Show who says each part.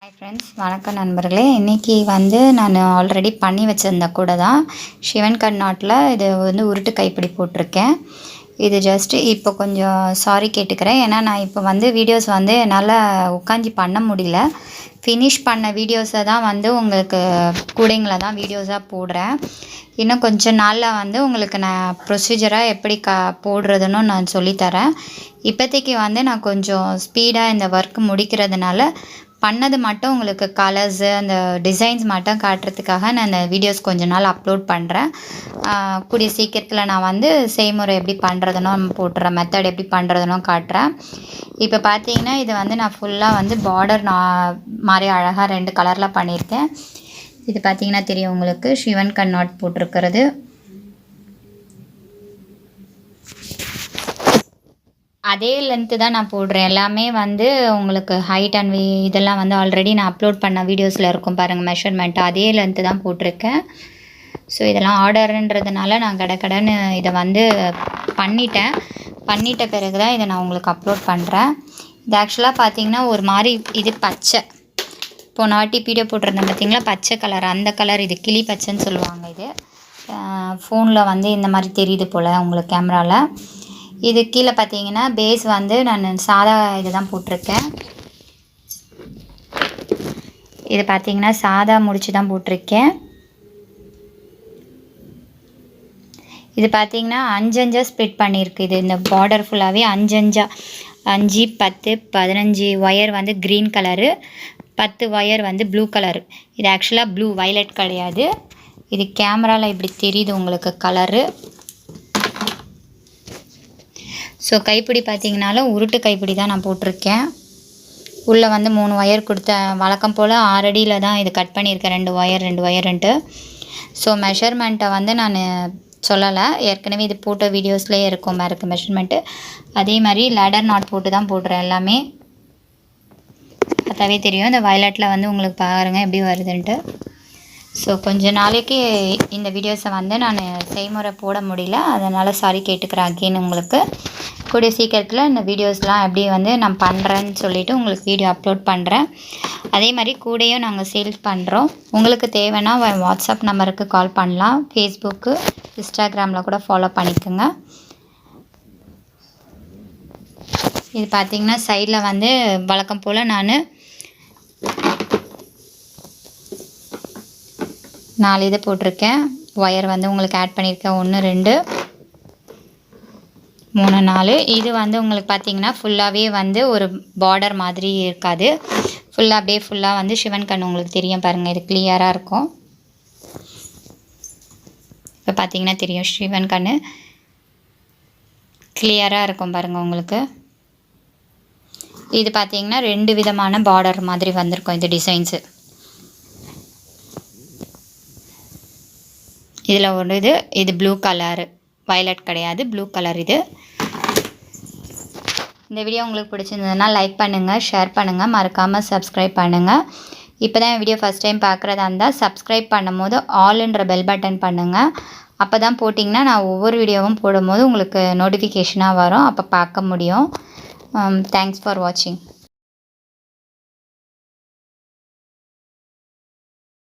Speaker 1: Hi friends, வணக்கம் நண்பர்களே. இன்றைக்கி வந்து நான் ஆல்ரெடி பண்ணி வச்சுருந்த கூட தான் சிவன் கட் நாட்டில் இது வந்து உருட்டு கைப்பிடி போட்டிருக்கேன். இது ஜஸ்ட்டு இப்போ கொஞ்சம் சாரி கேட்டுக்கிறேன். ஏன்னா நான் இப்போ வந்து வீடியோஸ் வந்து என்னால் உட்காந்து பண்ண முடியல. ஃபினிஷ் பண்ண வீடியோஸை தான் வந்து உங்களுக்கு கூடைங்களை தான் வீடியோஸாக போடுறேன். இன்னும் கொஞ்சம் நாளில் வந்து உங்களுக்கு நான் ப்ரொசீஜராக எப்படி போடுறதுன்னு நான் சொல்லித்தரேன். இப்போதைக்கு வந்து நான் கொஞ்சம் ஸ்பீடாக இந்த ஒர்க் முடிக்கிறதுனால பண்ணது மட்டும் உங்களுக்கு கலர்ஸு அந்த டிசைன்ஸ் மட்டும் காட்டுறதுக்காக நான் இந்த வீடியோஸ் கொஞ்ச நாள் அப்லோட் பண்ணுறேன். கூடிய சீக்கிரத்தில் நான் வந்து செய்முறை எப்படி பண்ணுறதுனோ போட்டுறேன், மெத்தட் எப்படி பண்ணுறதுனோ காட்டுறேன். இப்போ பார்த்தீங்கன்னா இது வந்து நான் ஃபுல்லாக வந்து பார்டர் மாதிரி அழகாக 2 கலரில் பண்ணியிருக்கேன். இது பார்த்தீங்கன்னா தெரியும் உங்களுக்கு, சிவன் கட் நாட் போட்டிருக்கிறது. அதே லென்த்து தான் நான் போடுறேன். எல்லாமே வந்து உங்களுக்கு ஹைட் அண்ட் இதெல்லாம் வந்து ஆல்ரெடி நான் அப்லோட் பண்ண வீடியோஸில் இருக்கும் பாருங்கள், மெஷர்மெண்ட் அதே லென்த்து தான் போட்டிருக்கேன். ஸோ இதெல்லாம் ஆர்டருன்றதுனால நான் கடன்னு இதை வந்து பண்ணிட்ட பிறகு தான் இதை நான் உங்களுக்கு அப்லோட் பண்ணுறேன். இது ஆக்சுவலாக பார்த்தீங்கன்னா ஒரு மாதிரி இது பச்சை, போன வாட்டி வீடியோ போட்டிருந்தேன் பார்த்தீங்களா, பச்சை கலர், அந்த கலர் இது கிளி பச்சைன்னு சொல்லுவாங்க. இது ஃபோனில் வந்து இந்த மாதிரி தெரியுது போல் உங்களுக்கு கேமராவில். இது கீழே பார்த்தீங்கன்னா பேஸ் வந்து நான் சாதா இது தான் போட்டிருக்கேன். இது பார்த்தீங்கன்னா சாதா முடிச்சு தான் போட்டிருக்கேன். இது பார்த்தீங்கன்னா 5 ஸ்ப்ளிட் பண்ணியிருக்கு. இது இந்த பார்டர் ஃபுல்லாகவே 5 5 10 15 ஒயர் வந்து க்ரீன் கலரு, 10 ஒயர் வந்து ப்ளூ கலரு. இது ஆக்சுவலாக ப்ளூ, வைலட் கிடையாது. இது கேமராவில் இப்படி தெரியுது உங்களுக்கு கலரு. ஸோ கைப்பிடி பார்த்திங்கனாலும் உருட்டு கைப்பிடி தான் நான் போட்டிருக்கேன். உள்ளே வந்து 3 ஒயர் கொடுத்தேன். வழக்கம் போல் 6 அடியில் தான் இது கட் பண்ணியிருக்கேன், 2 ஒயருன்ட்டு. ஸோ மெஷர்மெண்ட்டை வந்து நான் சொல்லலை, ஏற்கனவே இது போட்ட வீடியோஸ்லேயே இருக்கும் இருக்குது மெஷர்மெண்ட்டு. அதே மாதிரி லேடர் நாட் போட்டு தான் போடுறேன் எல்லாமே. பார்த்தாவே தெரியும் இந்த வயலட்டில் வந்து உங்களுக்கு பாருங்கள் எப்படி வருதுன்ட்டு. ஸோ கொஞ்ச நாளைக்கு இந்த வீடியோஸை வந்து நான் செய்முறை போட முடியல, அதனால் சாரி கேட்டுக்கிறேன் அகெயின். உங்களுக்கு கூடிய சீக்கிரத்தில் இந்த வீடியோஸ்லாம் எப்படி வந்து நான் பண்ணுறேன்னு சொல்லிவிட்டு உங்களுக்கு வீடியோ அப்லோட் பண்ணுறேன். அதே மாதிரி கூடையும் நாங்கள் சேல்ஸ் பண்ணுறோம். உங்களுக்கு தேவைன்னா வாட்ஸ்அப் நம்பருக்கு கால் பண்ணலாம், ஃபேஸ்புக்கு இன்ஸ்டாகிராமில் கூட ஃபாலோ பண்ணிக்கோங்க. இது பார்த்திங்கன்னா சைடில் வந்து வழக்கம் போல் நான் 4 இது போட்டிருக்கேன். ஒயர் வந்து உங்களுக்கு ஆட் பண்ணியிருக்கேன், 1 2 3 4. இது வந்து உங்களுக்கு பார்த்திங்கன்னா ஃபுல்லாகவே வந்து ஒரு பார்டர் மாதிரி இருக்காது, ஃபுல்லாக அப்படியே ஃபுல்லாக வந்து சிவன் கண் உங்களுக்கு தெரியும் பாருங்கள், இது கிளியராக இருக்கும். இப்போ பார்த்திங்கன்னா தெரியும் சிவன் கண் கிளியராக இருக்கும் பாருங்கள் உங்களுக்கு. இது பார்த்திங்கன்னா 2 விதமான பார்டர் மாதிரி வந்திருக்கும் இது டிசைன்ஸு. இதில் ஒரு இது ப்ளூ கலரு, வயலட் கிடையாது, ப்ளூ கலர். இது இந்த வீடியோ உங்களுக்கு பிடிச்சிருந்ததுன்னா லைக் பண்ணுங்கள், ஷேர் பண்ணுங்கள், மறக்காமல் சப்ஸ்கிரைப் பண்ணுங்கள். இப்போ தான் வீடியோ ஃபஸ்ட் டைம் பார்க்குறதா இருந்தால் சப்ஸ்கிரைப் பண்ணும் போது ஆல்ன்ற பெல் பட்டன் பண்ணுங்கள். அப்போ தான் போட்டிங்கன்னா நான் ஒவ்வொரு வீடியோவும் போடும்போது உங்களுக்கு நோட்டிஃபிகேஷனாக வரும், அப்போ பார்க்க முடியும். தேங்க்ஸ் ஃபார் வாட்சிங்.